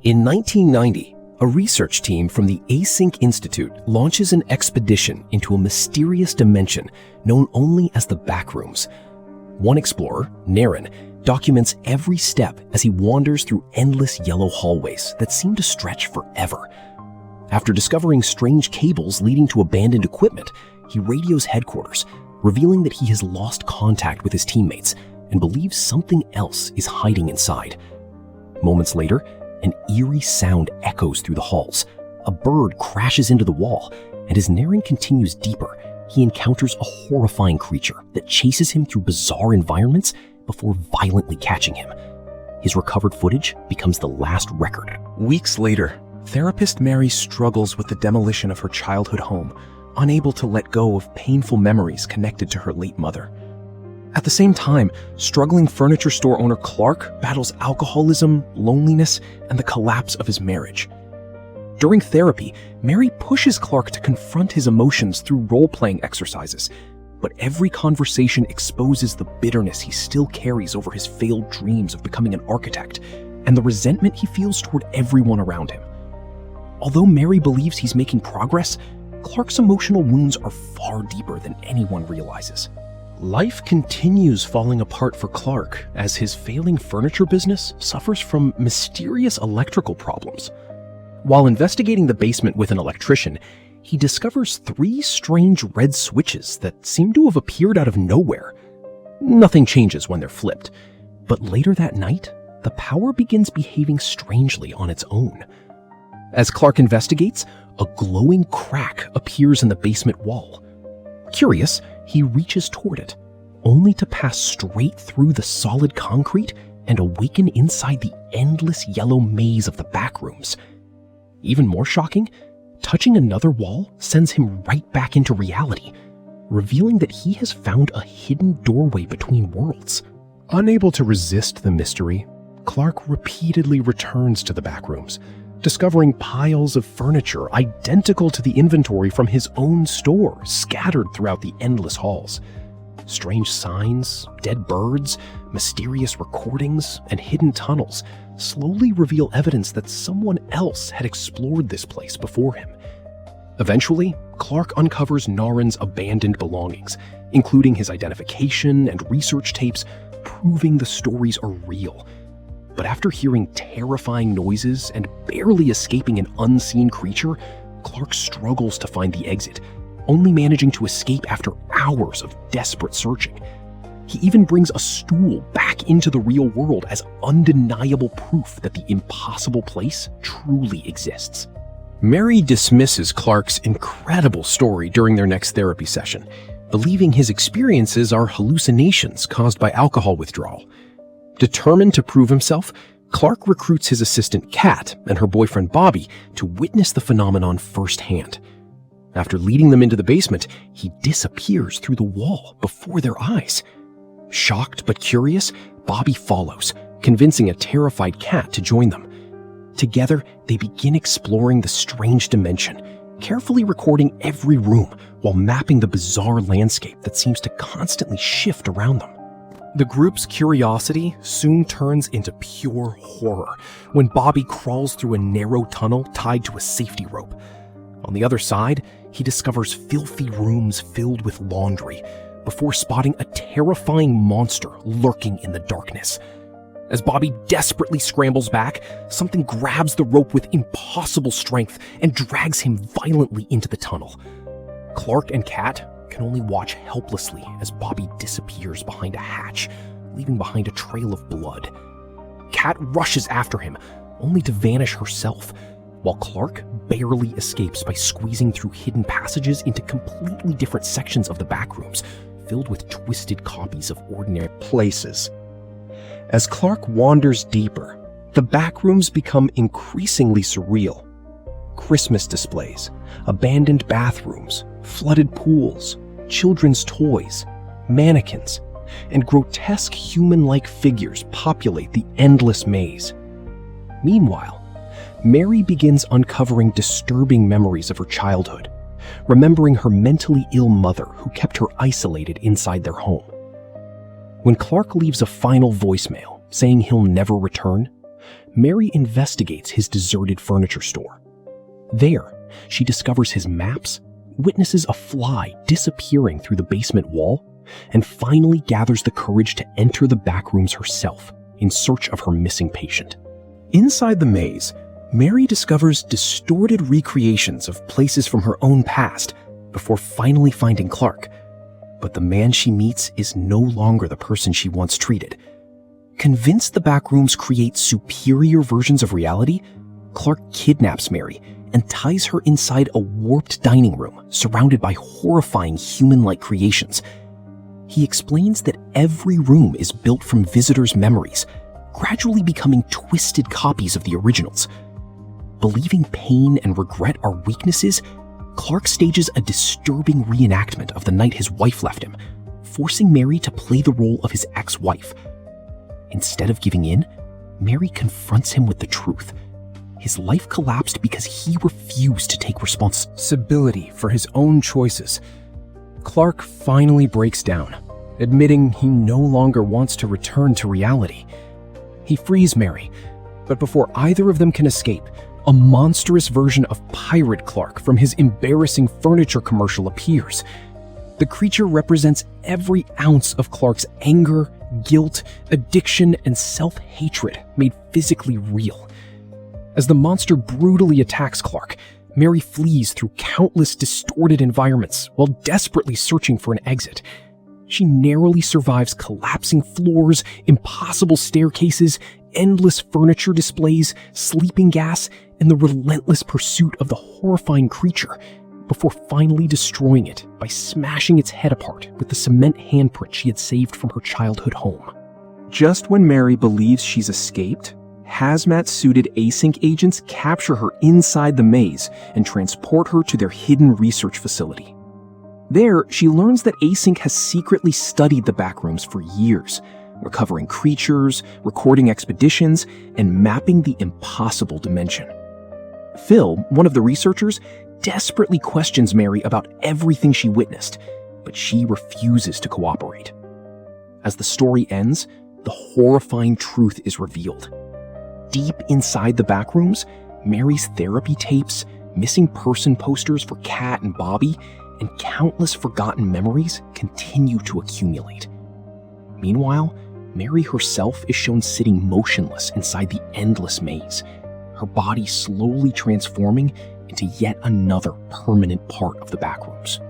In 1990, a research team from the Async Institute launches an expedition into a mysterious dimension known only as the Backrooms. One explorer, Naren, documents every step as he wanders through endless yellow hallways that seem to stretch forever. After discovering strange cables leading to abandoned equipment, he radios headquarters, revealing that he has lost contact with his teammates and believes something else is hiding inside. Moments later, an eerie sound echoes through the halls. A bird crashes into the wall, and as Naren continues deeper, he encounters a horrifying creature that chases him through bizarre environments before violently catching him. His recovered footage becomes the last record. Weeks later, therapist Mary struggles with the demolition of her childhood home, unable to let go of painful memories connected to her late mother. At the same time, struggling furniture store owner Clark battles alcoholism, loneliness, and the collapse of his marriage. During therapy, Mary pushes Clark to confront his emotions through role-playing exercises, but every conversation exposes the bitterness he still carries over his failed dreams of becoming an architect, and the resentment he feels toward everyone around him. Although Mary believes he's making progress, Clark's emotional wounds are far deeper than anyone realizes. Life continues falling apart for Clark as his failing furniture business suffers from mysterious electrical problems. While investigating the basement with an electrician, he discovers 3 strange red switches that seem to have appeared out of nowhere. Nothing changes when they're flipped, but later that night, the power begins behaving strangely on its own. As Clark investigates, a glowing crack appears in the basement wall. Curious, he reaches toward it, only to pass straight through the solid concrete and awaken inside the endless yellow maze of the Backrooms. Even more shocking, touching another wall sends him right back into reality, revealing that he has found a hidden doorway between worlds. Unable to resist the mystery, Clark repeatedly returns to the Backrooms, discovering piles of furniture identical to the inventory from his own store scattered throughout the endless halls. Strange signs, dead birds, mysterious recordings, and hidden tunnels slowly reveal evidence that someone else had explored this place before him. Eventually, Clark uncovers Naren's abandoned belongings, including his identification and research tapes, proving the stories are real. But after hearing terrifying noises and barely escaping an unseen creature, Clark struggles to find the exit, only managing to escape after hours of desperate searching. He even brings a stool back into the real world as undeniable proof that the impossible place truly exists. Mary dismisses Clark's incredible story during their next therapy session, believing his experiences are hallucinations caused by alcohol withdrawal. Determined to prove himself, Clark recruits his assistant Kat and her boyfriend Bobby to witness the phenomenon firsthand. After leading them into the basement, he disappears through the wall before their eyes. Shocked but curious, Bobby follows, convincing a terrified Kat to join them. Together, they begin exploring the strange dimension, carefully recording every room while mapping the bizarre landscape that seems to constantly shift around them. The group's curiosity soon turns into pure horror when Bobby crawls through a narrow tunnel tied to a safety rope. On the other side, he discovers filthy rooms filled with laundry before spotting a terrifying monster lurking in the darkness. As Bobby desperately scrambles back, something grabs the rope with impossible strength and drags him violently into the tunnel. Clark and Kat can only watch helplessly as Bobby disappears behind a hatch, leaving behind a trail of blood. Kat rushes after him, only to vanish herself, while Clark barely escapes by squeezing through hidden passages into completely different sections of the Backrooms, filled with twisted copies of ordinary places. As Clark wanders deeper, the Backrooms become increasingly surreal. Christmas displays, abandoned bathrooms, flooded pools, children's toys, mannequins, and grotesque human-like figures populate the endless maze. Meanwhile, Mary begins uncovering disturbing memories of her childhood, remembering her mentally ill mother who kept her isolated inside their home. When Clark leaves a final voicemail saying he'll never return, Mary investigates his deserted furniture store. There, she discovers his maps, witnesses a fly disappearing through the basement wall, and finally gathers the courage to enter the back rooms herself in search of her missing patient. Inside the maze, Mary discovers distorted recreations of places from her own past before finally finding Clark. But the man she meets is no longer the person she once treated. Convinced the backrooms create superior versions of reality, Clark kidnaps Mary and ties her inside a warped dining room surrounded by horrifying human-like creations. He explains that every room is built from visitors' memories, gradually becoming twisted copies of the originals. Believing pain and regret are weaknesses, Clark stages a disturbing reenactment of the night his wife left him, forcing Mary to play the role of his ex-wife. Instead of giving in, Mary confronts him with the truth. His life collapsed because he refused to take responsibility for his own choices. Clark finally breaks down, admitting he no longer wants to return to reality. He frees Mary, but before either of them can escape, a monstrous version of Pirate Clark from his embarrassing furniture commercial appears. The creature represents every ounce of Clark's anger, guilt, addiction, and self-hatred made physically real. As the monster brutally attacks Clark, Mary flees through countless distorted environments while desperately searching for an exit. She narrowly survives collapsing floors, impossible staircases, endless furniture displays, sleeping gas, and the relentless pursuit of the horrifying creature, before finally destroying it by smashing its head apart with the cement handprint she had saved from her childhood home. Just when Mary believes she's escaped, hazmat-suited async agents capture her inside the maze and transport her to their hidden research facility. There, she learns that Async has secretly studied the backrooms for years, recovering creatures, recording expeditions, and mapping the impossible dimension. Phil, one of the researchers, desperately questions Mary about everything she witnessed, but she refuses to cooperate. As the story ends, the horrifying truth is revealed. Deep inside the backrooms, Mary's therapy tapes, missing person posters for Kat and Bobby, and countless forgotten memories continue to accumulate. Meanwhile, Mary herself is shown sitting motionless inside the endless maze, her body slowly transforming into yet another permanent part of the backrooms.